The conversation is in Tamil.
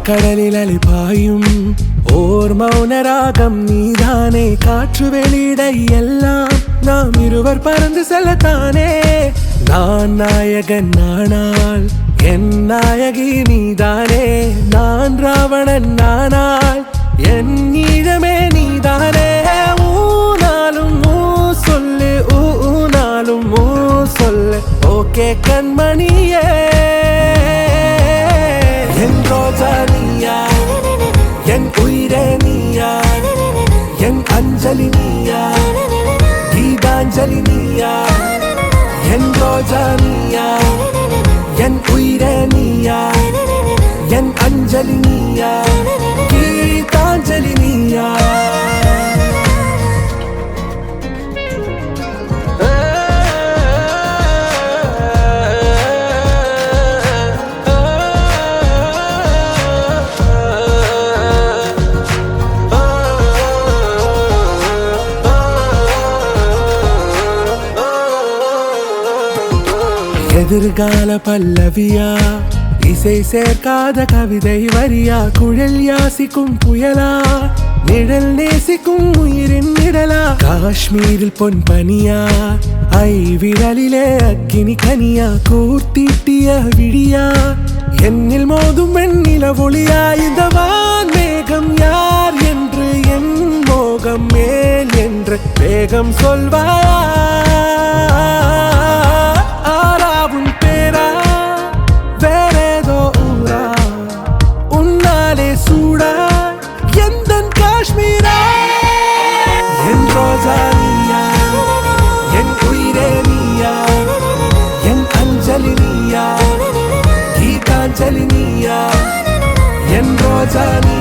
கடலில் அலைபாயும் ஓர் மௌன ராகம் நீதானே. காற்று வெளியிட எல்லாம் நாம் இருவர் பறந்து செல்லத்தானே. நான் நாயகன் நானால் என் நாயகி நீதானே. நான் ராவணன் நானால் என் ஈழமே நீதானே. ஊனாலும் ஊ சொல்லு, ஊனாலும் ஊ சொல்லு, ஓகே கண்மணியே. என் ரோஜா நீயா, என் உயிரே நீயா, என் அஞ்சலி நீயா, கீதாஞ்சலி நீயா. என் ரோஜா நீயா, என் உயிரே நீயா, என் அஞ்சலி நீயா, கீதாஞ்சலி நீயா. எதிர்கால பல்லவியா, இசை சேர்க்காத கவிதை வரியா, குழல் யாசிக்கும் புயலா, நிழல் நேசிக்கும் உயிரின் நிழலா. காஷ்மீரில் பொன் பனியா, ஐ விரலிலே அக்கினி கனியா, கூர்த்தீட்டிய விழியா, என்னில் மோதும் வெண்ணில ஒளியா. இந்த வான் மேகம் யார் என்று, என் மோகம் மேல் என்று வேகம் சொல்வாயா. ஆராவும் பேரா, வேறேதோ ஊரா, உன்னாலே சூடா எந்தன் காஷ்மீரா. என் ரோஜா நீயா, என் உயிரே நீயா, என் அஞ்சலி நீயா, கீதாஞ்சலி நீயா. என் ரோஜா நீ